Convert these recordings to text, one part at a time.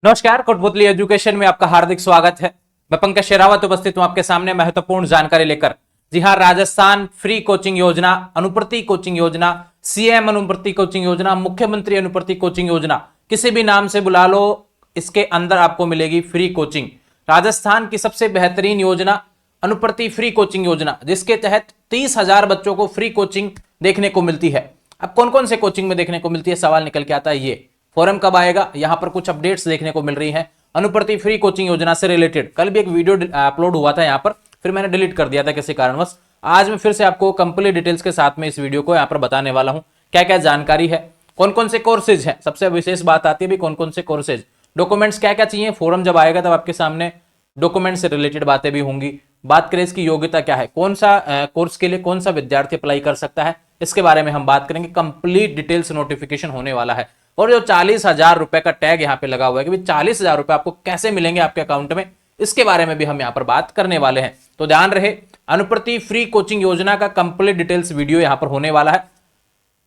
नमस्कार, कोटपुतली एजुकेशन में आपका हार्दिक स्वागत है। मैं पंकज शेरावत उपस्थित हूं आपके सामने महत्वपूर्ण जानकारी लेकर। जी हां, राजस्थान फ्री कोचिंग योजना, अनुप्रति कोचिंग योजना, सीएम अनुप्रति कोचिंग योजना, मुख्यमंत्री अनुप्रति कोचिंग योजना, किसी भी नाम से बुला लो, इसके अंदर आपको मिलेगी फ्री कोचिंग। राजस्थान की सबसे बेहतरीन योजना अनुप्रति फ्री कोचिंग योजना, जिसके तहत 30,000 बच्चों को फ्री कोचिंग देखने को मिलती है। अब कौन कौन से कोचिंग में देखने को मिलती है, सवाल निकल के आता है ये फॉरम कब आएगा। यहां पर कुछ अपडेट्स देखने को मिल रही हैं अनुप्रति फ्री कोचिंग योजना से रिलेटेड। कल भी एक वीडियो अपलोड हुआ था यहां पर, फिर मैंने डिलीट कर दिया था किसी कारणवश। आज मैं फिर से आपको कंप्लीट डिटेल्स के साथ में इस वीडियो को यहां पर बताने वाला हूं, क्या क्या जानकारी है, कौन कौन से कोर्सेज है। सबसे विशेष बात आती है भी कौन कौन से कोर्सेज, डॉक्यूमेंट्स क्या क्या चाहिए। फोरम जब आएगा तब आपके सामने डॉक्यूमेंट से रिलेटेड बातें भी होंगी। बात करें इसकी योग्यता क्या है, कौन सा कोर्स के लिए कौन सा विद्यार्थी अप्लाई कर सकता है, इसके बारे में हम बात करेंगे। कंप्लीट डिटेल्स नोटिफिकेशन होने वाला है। और जो 40,000 रुपए का टैग यहाँ पे लगा हुआ है कि 40,000 रुपए आपको कैसे मिलेंगे आपके अकाउंट में, इसके बारे में भी हम यहाँ पर बात करने वाले हैं। तो ध्यान रहे, अनुप्रति फ्री कोचिंग योजना का कंप्लीट डिटेल्स वीडियो यहाँ पर होने वाला है।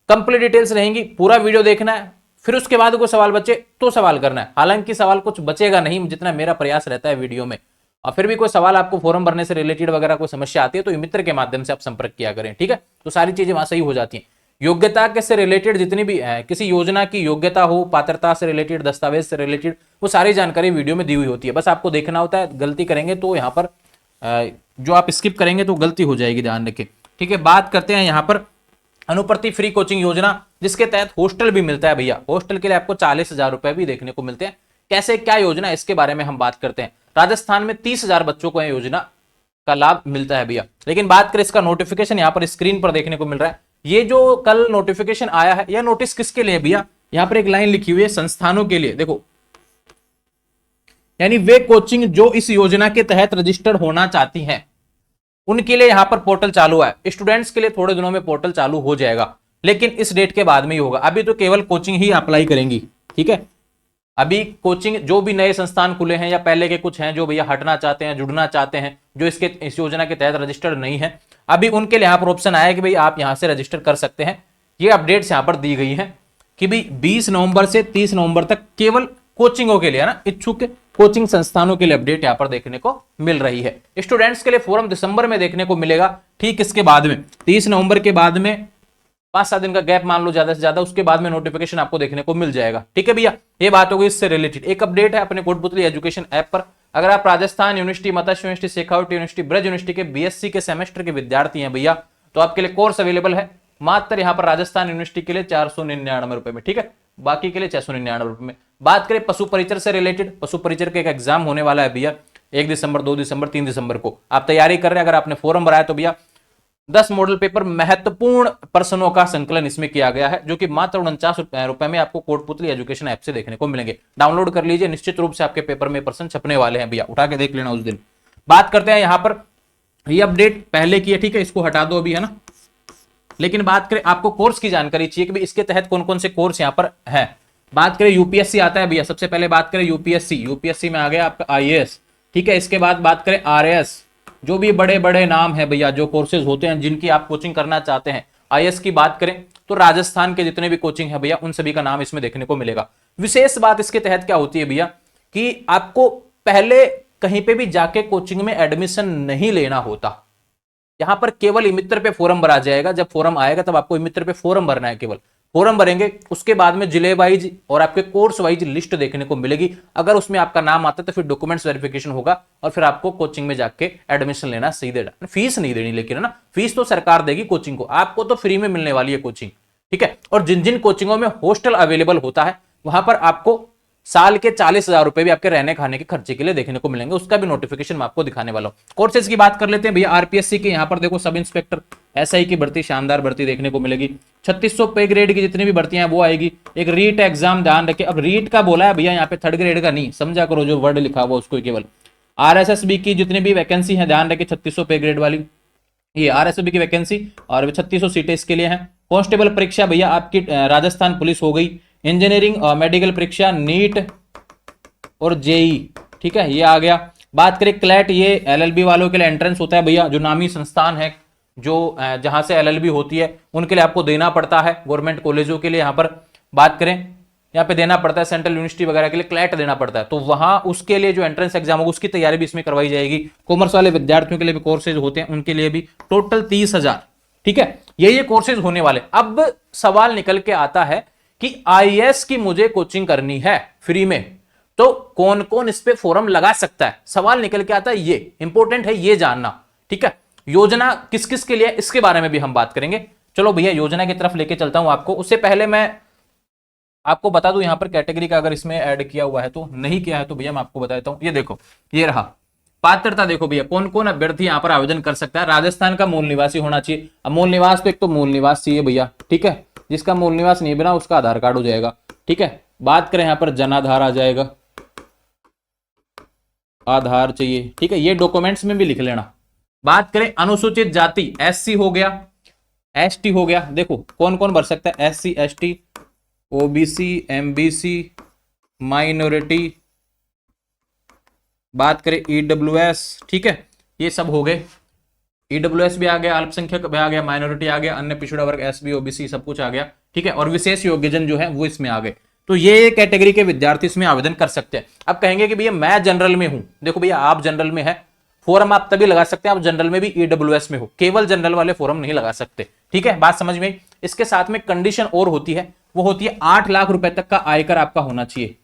कंप्लीट डिटेल्स रहेंगी, पूरा वीडियो देखना है। फिर उसके बाद कोई सवाल बचे तो सवाल करना है। हालांकि सवाल कुछ बचेगा नहीं, जितना मेरा प्रयास रहता है वीडियो में। और फिर भी कोई सवाल आपको फॉर्म भरने से रिलेटेड वगैरह कोई समस्या आती है तो मित्र के माध्यम से आप संपर्क किया करें, ठीक है। तो सारी चीजें वहां सही हो जाती हैं। योग्यता के से रिलेटेड जितनी भी है, किसी योजना की योग्यता हो, पात्रता से रिलेटेड, दस्तावेज से रिलेटेड, वो सारी जानकारी वीडियो में दी हुई होती है। बस आपको देखना होता है। गलती करेंगे तो यहाँ पर जो आप स्किप करेंगे तो गलती हो जाएगी, ध्यान रखें, ठीक है। बात करते हैं यहाँ पर अनुप्रति फ्री कोचिंग योजना, जिसके तहत हॉस्टल भी मिलता है भैया। हॉस्टल के लिए आपको 40,000 रुपए भी देखने को मिलते हैं। कैसे, क्या योजना, इसके बारे में हम बात करते हैं। राजस्थान में 30,000 बच्चों को यह योजना का लाभ मिलता है भैया। लेकिन बात करें इसका नोटिफिकेशन, यहाँ पर स्क्रीन पर देखने को मिल रहा है। ये जो कल नोटिफिकेशन आया है, यह नोटिस किसके लिए भैया, यहां पर एक लाइन लिखी हुई है संस्थानों के लिए। देखो, यानी वे कोचिंग जो इस योजना के तहत रजिस्टर्ड होना चाहती हैं, उनके लिए यहां पर पोर्टल चालू है। स्टूडेंट्स के लिए थोड़े दिनों में पोर्टल चालू हो जाएगा, लेकिन इस डेट के बाद में ही होगा। अभी तो केवल कोचिंग ही अप्लाई करेंगी, ठीक है। अभी कोचिंग जो भी नए संस्थान खुले हैं या पहले के कुछ हैं जो भैया हटना चाहते हैं, जुड़ना चाहते हैं, जो इस योजना के तहत रजिस्टर्ड नहीं है, अभी उनके लिए यहाँ पर ऑप्शन आया कि भाई आप यहाँ से रजिस्टर कर सकते हैं। ये अपडेट्स यहाँ पर दी गई हैं कि भाई 20 नवंबर से 30 नवंबर तक केवल कोचिंगों के लिए, है ना, इच्छुक कोचिंग संस्थानों के लिए अपडेट यहाँ पर देखने को मिल रही है। स्टूडेंट्स के लिए फॉरम दिसंबर में देखने को मिलेगा। ठीक इसके बाद में 30 नवंबर के बाद में 5-7 दिन का गैप मान लो ज्यादा से ज्यादा, उसके बाद में नोटिफिकेशन आपको देखने को मिल जाएगा, ठीक है भैया। ये बात होगी इससे रिलेटेड। एक अपडेट है अपने कोटपुतली एजुकेशन ऐप पर। अगर आप राजस्थान यूनिवर्सिटी, मत्स्य university, Shekhawat university, Braj university के बीएससी के सेमेस्टर के विद्यार्थी हैं भैया, तो आपके लिए कोर्स अवेलेबल है मात्र यहाँ पर राजस्थान यूनिवर्सिटी के लिए 499 रुपए में, ठीक है। बाकी के लिए 699 रुपए में। बात करें पशु परिचर से रिलेटेड, पशु परिचर का एक एग्जाम होने वाला है भैया 1 दिसंबर, 2 दिसंबर, 3 दिसंबर को। आप तैयारी कर रहे हैं, अगर आपने फॉर्म भराया तो भैया 10 मॉडल पेपर महत्वपूर्ण प्रश्नों का संकलन इसमें किया गया है, जो कि मात्र 49 रुपए में आपको कोटपुतली एजुकेशन ऐप से देखने को मिलेंगे। डाउनलोड कर लीजिए, निश्चित रूप से आपके पेपर में प्रश्न छपने वाले हैं भैया, उठा के देख लेना उस दिन। बात करते हैं यहाँ पर, ये अपडेट पहले की है, ठीक है, इसको हटा दो अभी, है ना। लेकिन बात करें, आपको कोर्स की जानकारी चाहिए कि भाई इसके तहत कौन कौन से कोर्स यहाँ पर है। बात करें यूपीएससी आता है भैया, सबसे पहले बात करें यूपीएससी। यूपीएससी में आ गया आपका आईएएस, ठीक है। इसके बाद बात करें आरएएस, जो भी बड़े बड़े नाम है भैया, जो कोर्सेज होते हैं जिनकी आप कोचिंग करना चाहते हैं। आईएएस की बात करें तो राजस्थान के जितने भी कोचिंग है भैया, उन सभी का नाम इसमें देखने को मिलेगा। विशेष बात इसके तहत क्या होती है भैया कि आपको पहले कहीं पे भी जाके कोचिंग में एडमिशन नहीं लेना होता। यहां पर केवल मित्र पे फॉर्म भरा जाएगा। जब फॉर्म आएगा तब आपको मित्र पे फॉर्म भरना है, केवल फॉर्म भरेंगे। उसके बाद में जिले वाइज और आपके कोर्स वाइज लिस्ट देखने को मिलेगी। अगर उसमें आपका नाम आता है तो फिर डॉक्यूमेंट्स वेरिफिकेशन होगा और फिर आपको कोचिंग में जाके एडमिशन लेना सीधे। फीस नहीं देनी, लेकिन है ना, फीस तो सरकार देगी कोचिंग को, आपको तो फ्री में मिलने वाली है कोचिंग, ठीक है। और जिन जिन कोचिंगों में हॉस्टल अवेलेबल होता है वहां पर आपको साल के 40,000 रुपए भी आपके रहने खाने के खर्चे के लिए देखने को मिलेंगे। उसका भी नोटिफिकेशन मैं आपको दिखाने वाला हूं। कोर्सेज की बात कर लेते हैं भैया। आरपीएससी की यहाँ पर देखो, सब इंस्पेक्टर एसआई की भर्ती, शानदार भर्ती देखने को मिलेगी। 3600 पे ग्रेड की जितनी भी भर्तियां हैं वो आएगी। एक रीट एग्जाम, ध्यान रखें। अब रीट का बोला है भैया, यहाँ पे 3rd ग्रेड का नहीं, समझा करो जो वर्ड लिखा हुआ उसको केवल। आरएसएसबी की जितनी भी वैकेंसी है, ध्यान रखें, 3600 पे ग्रेड वाली ये आरएसएसबी की वैकेंसी और 3600 सीटें इसके लिए हैं। कांस्टेबल परीक्षा भैया आपकी राजस्थान पुलिस हो गई। इंजीनियरिंग और मेडिकल परीक्षा, नीट और जेई, ठीक है, ये आ गया। बात करें क्लैट, ये एलएलबी वालों के लिए एंट्रेंस होता है भैया। जो नामी संस्थान है, जो जहां से एलएलबी होती है, उनके लिए आपको देना पड़ता है, गवर्नमेंट कॉलेजों के लिए। यहां पर बात करें यहाँ पे देना पड़ता है सेंट्रल यूनिवर्सिटी वगैरह के लिए क्लैट देना पड़ता है, तो वहां उसके लिए जो एंट्रेंस एग्जाम होगा उसकी तैयारी भी इसमें करवाई जाएगी। कॉमर्स वाले विद्यार्थियों के लिए भी कोर्सेज होते हैं, उनके लिए भी टोटल 30,000। ठीक है, ये कोर्सेज होने वाले। अब सवाल निकल के आता है कि आईएएस की मुझे कोचिंग करनी है फ्री में, तो कौन कौन इस पे फोरम लगा सकता है, सवाल निकल के आता है। ये इंपॉर्टेंट है ये जानना। ठीक है, योजना किस किस के लिए, इसके बारे में भी हम बात करेंगे। चलो भैया योजना की तरफ लेके चलता हूं आपको। उससे पहले मैं आपको बता दूं यहां पर कैटेगरी का अगर इसमें ऐड किया हुआ है तो, नहीं किया है तो भैया मैं आपको बता देता हूं। ये देखो, ये रहा पात्रता। देखो भैया कौन कौन अभ्यर्थी यहां पर आवेदन कर सकता है। राजस्थान का मूल निवासी होना चाहिए। अब मूल निवास तो एक तो मूल निवास चाहिए भैया, ठीक है, जिसका मूल निवास नहीं बना उसका आधार कार्ड हो जाएगा। ठीक है, बात करें यहां पर जनाधार आ जाएगा, आधार चाहिए। ठीक है, ये डॉक्यूमेंट्स में भी लिख लेना। बात करें अनुसूचित जाति, एससी हो गया, एसटी हो गया। देखो कौन कौन भर सकता है, SC, ST, OBC, MBC, minority. बात करें ईडब्ल्यूएस, ठीक है, ये सब हो गए। ईडब्ल्यूएस भी आ गया, अल्पसंख्यक भी आ गया, माइनॉरिटी आ गया, अन्य पिछड़ा वर्ग, एसबी, ओबीसी सब कुछ आ गया। ठीक है, और विशेष योग्यजन जो है वो इसमें आ गए। तो ये कैटेगरी के विद्यार्थी इसमें आवेदन कर सकते हैं। अब कहेंगे कि भैया मैं जनरल में हूं। देखो भैया आप जनरल में है, फोरम आप तभी लगा सकते हैं आप जनरल में भी ईडब्ल्यूएस में हो, केवल जनरल वाले फोरम नहीं लगा सकते। ठीक है, बात समझ में। इसके साथ में कंडीशन और होती है, वो होती है 8 लाख रुपए तक का आयकर आपका होना चाहिए।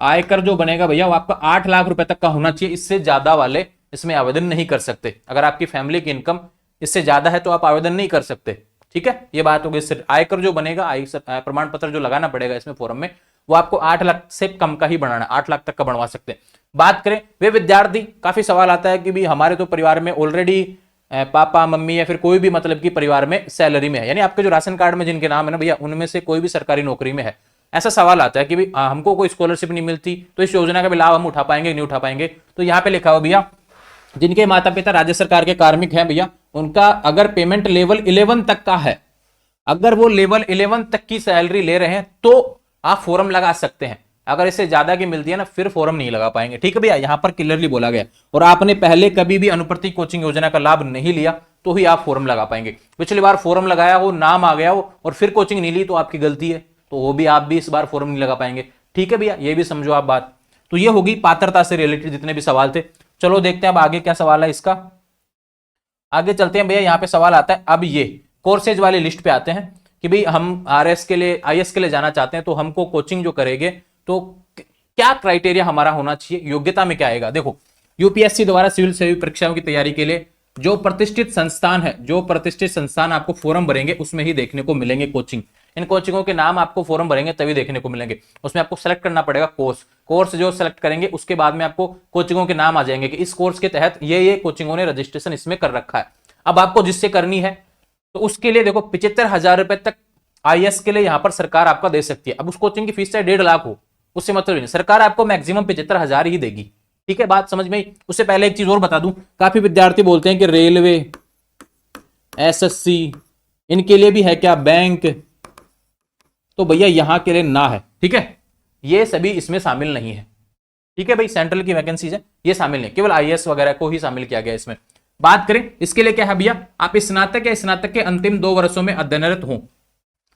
आयकर जो बनेगा भैया वो आपका 8 लाख रुपए तक का होना चाहिए। इससे ज्यादा वाले इसमें आवेदन नहीं कर सकते। अगर आपकी फैमिली की इनकम इससे ज्यादा है तो आप आवेदन नहीं कर सकते। ठीक है, ये बात होगी। आयकर जो बनेगा, आय प्रमाण पत्र जो लगाना पड़ेगा इसमें फॉर्म में, वो आपको 8 लाख से कम का ही बनाना, 8 लाख तक का बनवा सकते हैं। बात करें वे विद्यार्थी, काफी सवाल आता है कि भी हमारे तो परिवार में ऑलरेडी पापा मम्मी या फिर कोई भी मतलब कि परिवार में सैलरी में है, यानी आपके जो राशन कार्ड में जिनके नाम है ना भैया उनमें से कोई भी सरकारी नौकरी में है। ऐसा सवाल आता है कि भी हमको कोई स्कॉलरशिप नहीं मिलती तो इस योजना का भी लाभ हम उठा पाएंगे नहीं उठा पाएंगे। तो यहाँ पे लिखा हुआ भैया जिनके माता पिता राज्य सरकार के कार्मिक हैं भैया, उनका अगर पेमेंट लेवल 11 तक का है, अगर वो लेवल 11 तक की सैलरी ले रहे हैं तो आप फॉर्म लगा सकते हैं। अगर इससे ज्यादा की मिलती है ना फिर फॉर्म नहीं लगा पाएंगे। ठीक है भैया, यहां पर क्लियरली बोला गया। और आपने पहले कभी भी अनुप्रति कोचिंग योजना का लाभ नहीं लिया तो ही आप फॉर्म लगा पाएंगे। पिछली बार फॉर्म लगाया हो, नाम आ गया हो और फिर कोचिंग नहीं ली तो आपकी गलती है, तो वो भी आप भी इस बार फॉर्म नहीं लगा पाएंगे। ठीक है भैया, ये भी समझो आप बात। तो ये होगी पात्रता से रिलेटेड जितने भी सवाल थे। चलो देखते हैं अब आगे क्या सवाल है इसका। आगे चलते हैं भैया, यहाँ पे सवाल आता है अब ये कोर्सेज वाली लिस्ट पे आते हैं कि भाई हम आरएस के लिए, आईएएस के लिए जाना चाहते हैं तो हमको कोचिंग जो करेंगे तो क्या क्राइटेरिया हमारा होना चाहिए, योग्यता में क्या आएगा। देखो यूपीएससी द्वारा सिविल सेवा परीक्षाओं की तैयारी के लिए जो प्रतिष्ठित संस्थान है, जो प्रतिष्ठित संस्थान आपको फॉर्म भरेंगे उसमें ही देखने को मिलेंगे कोचिंग। इन कोचिंगों के नाम आपको फॉर्म भरेंगे तभी देखने को मिलेंगे। उसमें आपको सेलेक्ट करना पड़ेगा कोर्स जो सेलेक्ट करेंगे उसके बाद में आपको कोचिंगों के नाम आ जाएंगे कि इस कोर्स के तहत ये कोचिंगों ने रजिस्ट्रेशन इसमें कर रखा है। अब आपको जिससे करनी है तो उसके लिए देखो 75,000 रुपए तक आईएएस के लिए यहां पर सरकार आपका दे सकती है। अब उस कोचिंग की फीस चाहे 1.5 लाख हो, उससे मतलब नहीं, सरकार आपको मैक्सिमम 75,000 ही देगी। ठीक है, बात समझ में। उससे पहले एक चीज और बता दूं, काफी विद्यार्थी बोलते हैं कि रेलवे, एसएससी इनके लिए भी है क्या, बैंक, तो भैया यहां के लिए ना है। ठीक है, ये सभी इसमें शामिल नहीं है। ठीक है भाई, सेंट्रल की वैकेंसीज है ये शामिल नहीं, केवल आईएएस वगैरह को ही शामिल किया गया इसमें। बात करें इसके लिए क्या है भैया, आप स्नातक या स्नातक के अंतिम 2 वर्षों में अध्ययनरत हो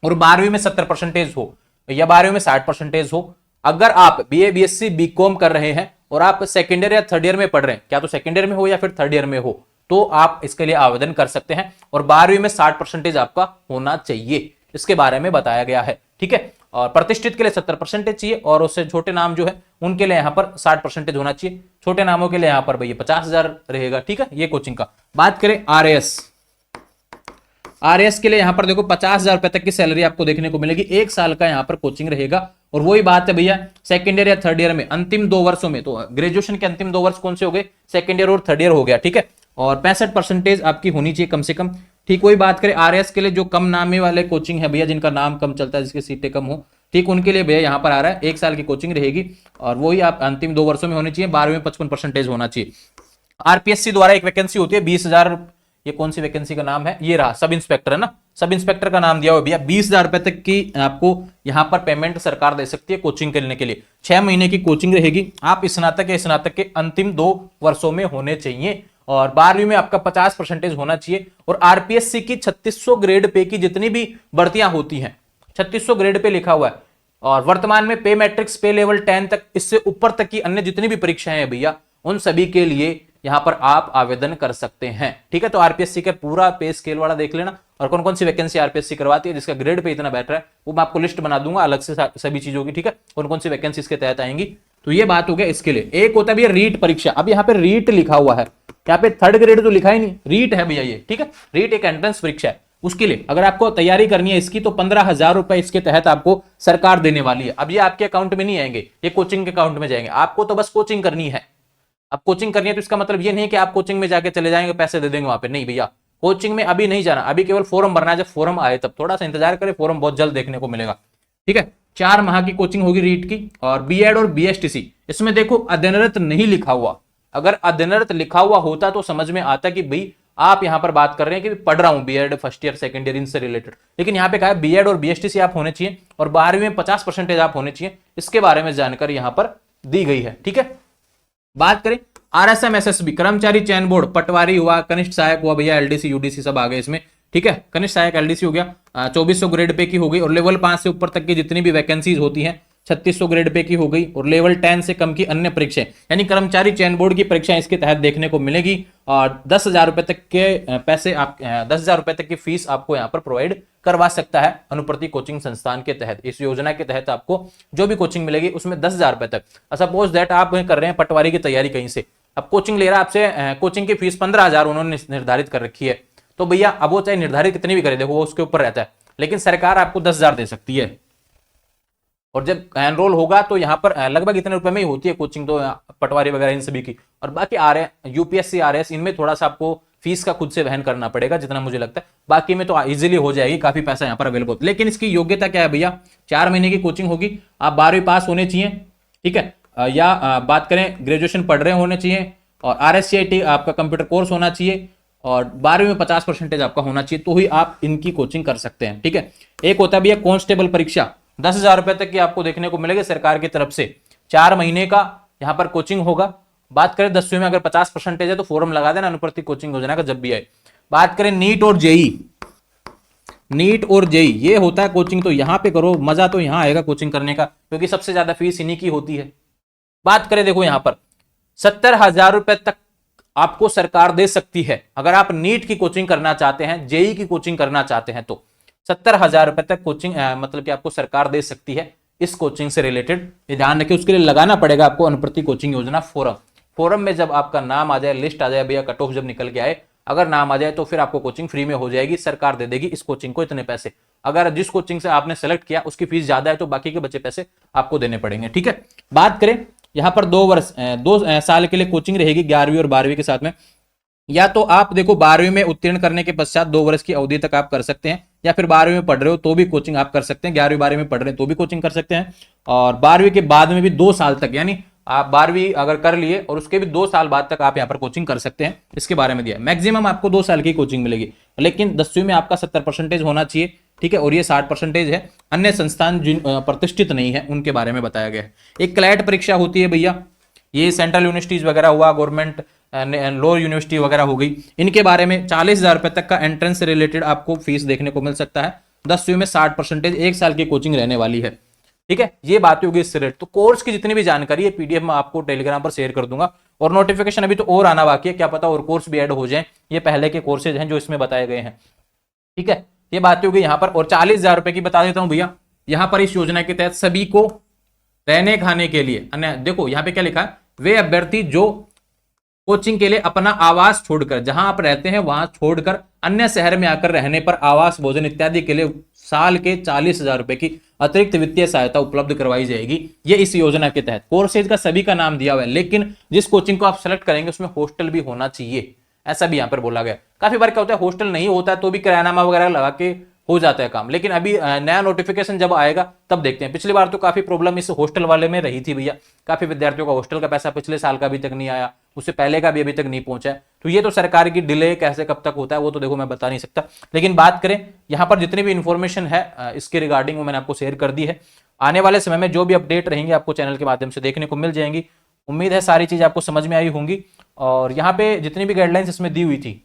और 12वीं में 70% हो या 12वीं में 60% हो। अगर आप बीए, बीएससी, बीकॉम कर रहे हैं और आप सेकेंड ईयर या थर्ड ईयर में पढ़ रहे हैं, क्या तो सेकेंड ईयर में हो या फिर थर्ड ईयर में हो, तो आप इसके लिए आवेदन कर सकते हैं। और 12वीं में 60% आपका होना चाहिए, इसके बारे में बताया गया है। ठीक है, और प्रतिष्ठित के लिए 70% चाहिए और उससे छोटे नाम जो है उनके लिए यहां पर 60% होना चाहिए। छोटे नामों के लिए यहां पर भैया 50,000 रहेगा। ठीक है, ये कोचिंग का। बात करें आरएएस के लिए यहां पर देखो 50,000 रुपए तक की सैलरी आपको देखने को मिलेगी। 1 साल का यहां पर कोचिंग रहेगा। और वही बात है भैया, सेकेंड ईयर या थर्ड ईयर में अंतिम 2 वर्षों में, तो ग्रेजुएशन के अंतिम 2 वर्ष कौन से हो गए, सेकेंड ईयर और थर्ड ईयर हो गया। ठीक है, और 65% आपकी होनी चाहिए कम से कम। ठीक, वही बात करें आरएएस के लिए जो कम नामे वाले कोचिंग है भैया, जिनका नाम कम चलता है, जिसकी सीटें कम हो, ठीक, उनके लिए भैया यहाँ पर आ रहा है 1 साल की कोचिंग रहेगी और वही आप अंतिम 2 वर्षों में होनी चाहिए। 12वीं में 55% होना चाहिए। आरपीएससी द्वारा एक वैकेंसी होती है 20,000, ये कौन सी वैकेंसी का नाम है, ये रहा सब इंस्पेक्टर है ना, सब इंस्पेक्टर का नाम दिया हुआ भैया। 20,000 रुपए तक की आपको यहाँ पर पेमेंट सरकार दे सकती है कोचिंग करने के लिए। 6 महीने की कोचिंग रहेगी। आप स्नातक या स्नातक के अंतिम 2 वर्षों में होने चाहिए और 12वीं में आपका 50% होना चाहिए। और आरपीएससी की 3600 ग्रेड पे की जितनी भी भर्तियां होती हैं, 3600 ग्रेड पे लिखा हुआ है, और वर्तमान में पे मैट्रिक्स, पे लेवल 10 तक, इससे ऊपर तक की अन्य जितनी भी परीक्षाएं हैं भैया, उन सभी के लिए यहां पर आप आवेदन कर सकते हैं। ठीक है, तो आरपीएससी का पूरा पे स्केल वाला देख लेना, और कौन कौन सी वैकेंसी आरपीएससी करवाती है, जिसका ग्रेड पे इतना बेटर है, वो मैं आपको लिस्ट बना दूंगा अलग से सभी चीजों की। ठीक है, कौन कौन सी वैकेंसी इसके तहत आएंगी। तो ये बात हो गया इसके लिए। एक होता है भैया रीट परीक्षा। अब यहाँ पे रीट लिखा हुआ है, यहाँ पे थर्ड ग्रेड तो लिखा ही नहीं, रीट है भैया ये। ठीक है, रीट एक एंट्रेंस परीक्षा है, उसके लिए अगर आपको तैयारी करनी है इसकी, तो 15,000 रुपए इसके तहत आपको सरकार देने वाली है। अब ये आपके अकाउंट में नहीं आएंगे, ये कोचिंग के अकाउंट में जाएंगे। आपको तो बस कोचिंग करनी है। अब कोचिंग करनी है तो इसका मतलब ये नहीं कि आप कोचिंग में जाके चले जाएंगे, पैसे दे देंगे वहां पे, नहीं भैया। कोचिंग में अभी नहीं जाना, अभी केवल फॉर्म भरना है। जब फॉर्म आए तब थोड़ा सा इंतजार करें, फॉर्म बहुत जल्द देखने को मिलेगा। ठीक है, 4 माह की कोचिंग होगी रीट की। और बीएड और बीएसटीसी, इसमें देखो अध्ययनरत नहीं लिखा हुआ। अगर अध्ययनरत लिखा हुआ होता तो समझ में आता कि भाई आप यहां पर बात कर रहे हैं कि पढ़ रहा हूं BEd first year second year इनसे रिलेटेड, लेकिन यहां पे कहा है बीएड और बीएसटीसी आप होने चाहिए और 12वीं में 50% आप होने चाहिए। इसके बारे में जानकारी यहां पर दी गई है। ठीक है, बात करें आरएसएम एसएसबी, कर्मचारी चयन बोर्ड, पटवारी हुआ, कनिष्ठ सहायक हुआ भैया, एलडीसी यूडीसी सब आ गए इसमें। ठीक है, कनिष्ठ सहायक एलडीसी हो गया, 2400 ग्रेड पे की हो गई। और लेवल 5 से ऊपर तक की जितनी भी वैकेंसीज होती हैं 3600 ग्रेड पे की हो गई। और लेवल 10 से कम की अन्य परीक्षाएं, यानी कर्मचारी चयन बोर्ड की परीक्षाएं इसके तहत देखने को मिलेगी। और 10,000 रुपए तक के पैसे आप 10,000 रुपए तक की फीस आपको यहाँ पर प्रोवाइड करवा सकता है अनुप्रति कोचिंग संस्थान के तहत। इस योजना के तहत आपको जो भी कोचिंग मिलेगी उसमें 10,000 रुपए तक। सपोज दैट आप कर रहे हैं पटवारी की तैयारी कहीं से, अब कोचिंग ले रहा है आपसे, कोचिंग की फीस 15,000 उन्होंने निर्धारित कर रखी है, तो भैया अब वो चाहे निर्धारित कितनी भी करे, देखो वो उसके ऊपर रहता है, लेकिन सरकार आपको 10,000 दे सकती है। और जब एनरोल होगा तो यहाँ पर लगभग इतने रुपए में ही होती है कोचिंग, तो पटवारी वगैरह इन सभी की। और बाकी यूपीएससी आरएस, इनमें थोड़ा सा आपको फीस का खुद से वहन करना पड़ेगा जितना मुझे लगता है, बाकी में तो इजीली हो जाएगी, काफी पैसा यहाँ पर अवेलेबल। लेकिन इसकी योग्यता क्या है भैया, 4 महीने की कोचिंग होगी, आप 12वीं पास होने चाहिए। ठीक है, या बात करें ग्रेजुएशन पढ़ रहे होने चाहिए, और RSCIT आपका कंप्यूटर कोर्स होना चाहिए, और 12वीं में 50% आपका होना चाहिए, तो ही आप इनकी कोचिंग कर सकते हैं। ठीक है, एक होता है भैया कांस्टेबल परीक्षा, 10,000 रुपए तक की आपको देखने को मिलेगी सरकार की तरफ से, 4 महीने का यहाँ पर कोचिंग होगा। बात करें 10वीं में अगर 50% है तो फॉर्म लगा देना अनुप्रति कोचिंग योजना का जब भी आए। बात करें नीट और जेई, नीट और जेई ये होता है कोचिंग, तो यहां पे करो, मजा तो यहां आएगा कोचिंग करने का, क्योंकि सबसे ज्यादा फीस इन्हीं की होती है। बात करें देखो यहां पर 70,000 रुपए तक आपको सरकार दे सकती है अगर आप नीट की कोचिंग करना चाहते हैं, जेई की कोचिंग करना चाहते हैं, तो 70,000 रुपए तक कोचिंग मतलब कि आपको सरकार दे सकती है इस कोचिंग से रिलेटेड। ध्यान रखिए, उसके लिए लगाना पड़ेगा आपको अनुप्रति कोचिंग योजना फॉरम। फॉरम में जब आपका नाम आ जाए, लिस्ट आ जाए भैया, कट ऑफ जब निकल के आए, अगर नाम आ जाए तो फिर आपको कोचिंग फ्री में हो जाएगी, सरकार दे देगी इस कोचिंग को इतने पैसे। अगर जिस कोचिंग से आपने सेलेक्ट किया उसकी फीस ज्यादा है तो बाकी के बचे पैसे आपको देने पड़ेंगे। ठीक है, बात करें यहां पर 2 साल के लिए कोचिंग रहेगी 11वीं और 12वीं के साथ में। या तो आप देखो 12वीं में उत्तीर्ण करने के पश्चात 2 वर्ष की अवधि तक आप कर सकते हैं, या फिर 12वीं में पढ़ रहे हो तो भी कोचिंग आप कर सकते हैं, 11वीं 12वीं में पढ़ रहे हैं तो भी कोचिंग कर सकते हैं। और 12वीं के बाद में भी 2 साल तक, यानी आप 12वीं अगर कर लिए और उसके भी 2 साल बाद तक आप यहाँ पर कोचिंग कर सकते हैं, इसके बारे में दिया है। मैक्सिमम आपको 2 साल की कोचिंग मिलेगी, लेकिन 10वीं में आपका 70% होना चाहिए। ठीक है, और ये 60% है। अन्य संस्थान जिन प्रतिष्ठित नहीं है उनके बारे में बताया गया है। एक क्लैट परीक्षा होती है भैया, ये सेंट्रल यूनिवर्सिटीज वगैरह हुआ, गवर्नमेंट लोअर यूनिवर्सिटी वगैरह हो गई, इनके बारे में 40,000 रुपए तक का एंट्रेंस से रिलेटेड आपको फीस देखने को मिल सकता है। 10वीं में 60%, 1 साल की कोचिंग रहने वाली है। ठीक है, ये बात होगी इससे रिलेटेड। तो कोर्स की जितनी भी जानकारी है पीडीएफ में आपको टेलीग्राम पर शेयर कर दूंगा, और नोटिफिकेशन अभी तो और आना बाकी है, क्या पता और कोर्स भी ऐड हो जाए, ये पहले के कोर्सेज हैं जो इसमें बताए गए हैं। ठीक है, ये बात होगी यहाँ पर। और 40,000 रुपए की बता देता हूं भैया, यहाँ पर इस योजना के तहत सभी को रहने खाने के लिए, अन्य देखो यहाँ पे क्या लिखा है, वे अभ्यर्थी जो कोचिंग के लिए अपना आवास छोड़कर, जहां आप रहते हैं वहां छोड़कर अन्य शहर में आकर रहने पर आवास भोजन इत्यादि के लिए साल के 40,000 रुपए की अतिरिक्त वित्तीय सहायता उपलब्ध करवाई जाएगी। ये इस योजना के तहत। कोर्सेज का सभी का नाम दिया हुआ है, लेकिन जिस कोचिंग को आप सेलेक्ट करेंगे उसमें हॉस्टल भी होना चाहिए, ऐसा भी यहां पर बोला गया। काफी बार क्या होता है, हॉस्टल नहीं होता है तो भी किरायानामा वगैरह लगा के हो जाता है काम, लेकिन अभी नया नोटिफिकेशन जब आएगा तब देखते हैं। पिछली बार तो काफी प्रॉब्लम इस हॉस्टल वाले में रही थी भैया, काफी विद्यार्थियों का हॉस्टल का पैसा पिछले साल का अभी तक नहीं आया, उससे पहले का भी अभी तक नहीं पहुंचा है। तो ये तो सरकार की डिले कैसे कब तक होता है वो तो देखो मैं बता नहीं सकता, लेकिन बात करें यहाँ पर जितनी भी इंफॉर्मेशन है इसके रिगार्डिंग वो मैंने आपको शेयर कर दी है। आने वाले समय में जो भी अपडेट रहेंगे आपको चैनल के माध्यम से देखने को मिल जाएंगी। उम्मीद है सारी चीज आपको समझ में आई होंगी। और यहाँ पे जितनी भी गाइडलाइंस इसमें दी हुई थी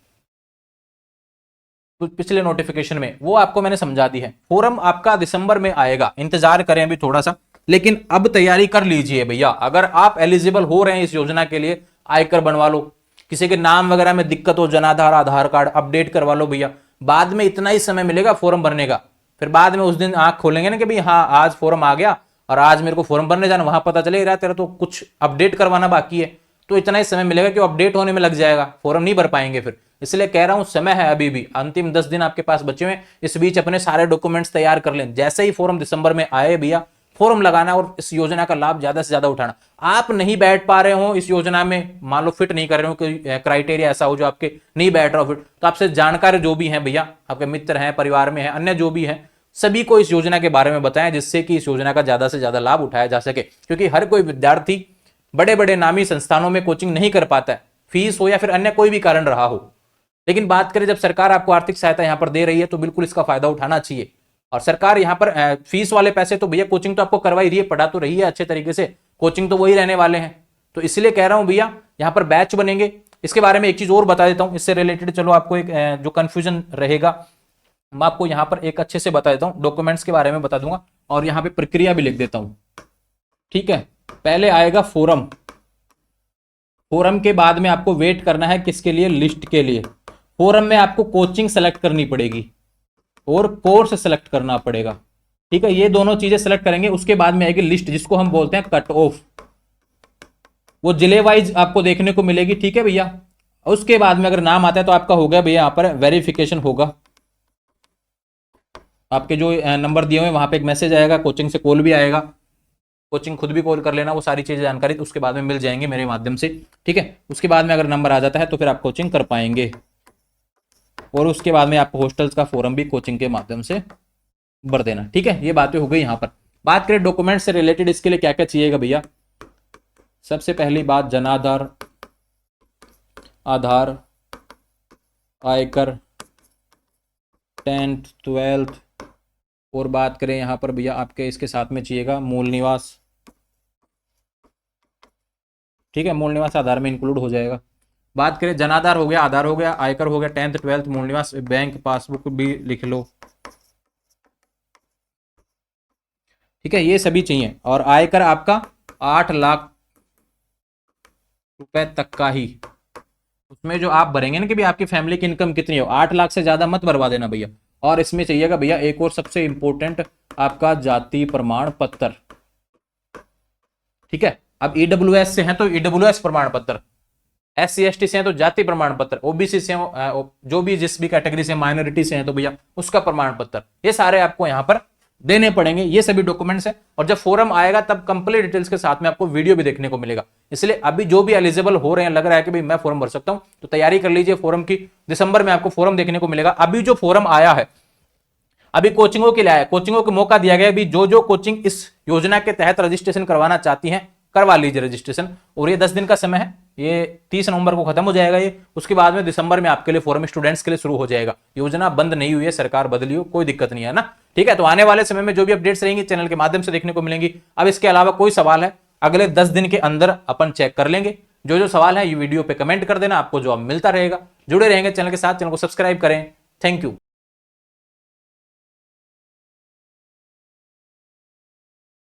तो पिछले नोटिफिकेशन में वो आपको मैंने समझा दी है। फॉर्म आपका दिसंबर में आएगा, इंतजार करें अभी थोड़ा सा, लेकिन अब तैयारी कर लीजिए भैया। अगर आप एलिजिबल हो रहे हैं इस योजना के लिए, आयकर बनवा लो, किसी के नाम वगैरह में दिक्कत हो, जनाधार आधार कार्ड अपडेट करवा लो भैया। बाद में इतना ही समय मिलेगा फॉर्म भरने का, फिर बाद में उस दिन आंख खोलेंगे ना कि भाई हाँ आज फॉर्म आ गया और आज मेरे को फॉर्म भरने जाना, वहां पता चले तेरा तो कुछ अपडेट करवाना बाकी है, तो इतना ही समय मिलेगा कि अपडेट होने में लग जाएगा, फॉर्म नहीं भर पाएंगे फिर। इसलिए कह रहा हूं समय है अभी भी, अंतिम 10 दिन आपके पास बचे हुए, इस बीच अपने सारे डॉक्यूमेंट्स तैयार कर लें। जैसे ही फॉर्म दिसंबर में आए भैया, फॉर्म लगाना और इस योजना का लाभ ज्यादा से ज्यादा उठाना। आप नहीं बैठ पा रहे हो इस योजना में, मान लो फिट नहीं कर रहे हो, कोई क्राइटेरिया ऐसा हो जो आपके नहीं बैठ रहा हो फिट, तो आपसे जानकार जो भी हैं भैया, आपके मित्र हैं, परिवार में हैं, अन्य जो भी हैं, सभी को इस योजना के बारे में बताएं, जिससे कि इस योजना का ज्यादा से ज्यादा लाभ उठाया जा सके। क्योंकि हर कोई विद्यार्थी बड़े बड़े नामी संस्थानों में कोचिंग नहीं कर पाता है, फीस हो या फिर अन्य कोई भी कारण रहा हो। लेकिन बात करें जब सरकार आपको आर्थिक सहायता यहां पर दे रही है, तो बिल्कुल इसका फायदा उठाना चाहिए। और सरकार यहां पर फीस वाले पैसे तो भैया कोचिंग तो आपको करवा ही रही है, पढ़ा तो रही है अच्छे तरीके से, कोचिंग तो वही रहने वाले हैं। तो इसलिए कह रहा हूं भैया, यहां पर बैच बनेंगे। इसके बारे में एक चीज और बता देता हूं, इससे रिलेटेड चलो आपको एक जो कंफ्यूजन रहेगा, मैं आपको यहां पर एक अच्छे से बता देता हूं, डॉक्यूमेंट्स के बारे में बता दूंगा और यहां पे प्रक्रिया भी लिख देता हूं, ठीक है। पहले आएगा फोरम, फोरम के बाद में आपको वेट करना है किसके लिए, लिस्ट के लिए। फोरम में आपको कोचिंग सेलेक्ट करनी पड़ेगी और कोर्स सेलेक्ट करना पड़ेगा, ठीक है। ये दोनों चीजें सेलेक्ट करेंगे, उसके बाद में आएगी लिस्ट, जिसको हम बोलते हैं कट ऑफ, वो जिले वाइज आपको देखने को मिलेगी, ठीक है भैया। उसके बाद में अगर नाम आता है तो आपका हो गया भैया, यहां पर वेरिफिकेशन होगा, आपके जो नंबर दिए हुए वहां पे एक मैसेज आएगा, कोचिंग से कॉल भी आएगा, कोचिंग खुद भी कॉल कर लेना, वो सारी चीजें जानकारी तो उसके बाद में मिल जाएंगे मेरे माध्यम से, ठीक है। उसके बाद में अगर नंबर आ जाता है तो फिर आप कोचिंग कर पाएंगे, और उसके बाद में आपको हॉस्टल्स का फॉर्म भी कोचिंग के माध्यम से भर देना, ठीक है। ये बातें हो गई। यहां पर बात करें डॉक्यूमेंट से रिलेटेड, इसके लिए क्या क्या चाहिएगा भैया। सबसे पहली बात जनाधार, आधार, आयकर, 10th 12th, और बात करें यहां पर भैया आपके इसके साथ में चाहिएगा मूल निवास, ठीक है। मूल निवास आधार में इंक्लूड हो जाएगा। बात करें जनाधार हो गया, आधार हो गया, आयकर हो गया, 10th 12th, मूल निवास, बैंक पासबुक भी लिख लो, ठीक है। ये सभी चाहिए। और आयकर आपका 8 लाख रुपए तक का ही, उसमें जो आप भरेंगे ना कि भी आपकी फैमिली की इनकम कितनी हो, 8 लाख से ज्यादा मत भरवा देना भैया। और इसमें चाहिएगा भैया एक और सबसे इंपॉर्टेंट, आपका जाति प्रमाण पत्र, ठीक है। अब ईडब्ल्यूएस से हैं तो ईडब्ल्यूएस प्रमाण पत्र, SC ST से हैं तो जाति प्रमाण पत्र, ओबीसी से जो भी जिस भी कैटेगरी से, माइनॉरिटी से हैं तो भैया उसका प्रमाण पत्र, ये सारे आपको यहां पर देने पड़ेंगे। ये सभी डॉक्यूमेंट्स हैं। और जब फॉर्म आएगा तब कंप्लीट डिटेल्स के साथ में आपको वीडियो भी देखने को मिलेगा। इसलिए अभी जो भी एलिजिबल हो रहे हैं, लग रहा है कि भाई मैं फॉर्म भर सकता हूं, तो तैयारी कर लीजिए फॉर्म की। दिसंबर में आपको फॉर्म देखने को मिलेगा। अभी जो फॉर्म आया है, अभी कोचिंगों के लिए आया, कोचिंगों को मौका दिया गया, जो कोचिंग इस योजना के तहत रजिस्ट्रेशन करवाना चाहती हैं, करवा लीजिए रजिस्ट्रेशन। और ये 10 दिन का समय है, ये 30 नवंबर को खत्म हो जाएगा ये। उसके बाद में दिसंबर में आपके लिए फॉर्म स्टूडेंट्स के लिए शुरू हो जाएगा। योजना बंद नहीं हुई है, सरकार बदली हो, कोई दिक्कत नहीं है ना, ठीक है। तो आने वाले समय में जो भी अपडेट्स रहेंगी चैनल के माध्यम से देखने को मिलेंगी। अब इसके अलावा कोई सवाल है, अगले 10 दिन के अंदर अपन चेक कर लेंगे। जो सवाल है ये वीडियो पे कमेंट कर देना, आपको जवाब मिलता रहेगा। जुड़े रहेंगे चैनल के साथ, चैनल को सब्सक्राइब करें। Thank you.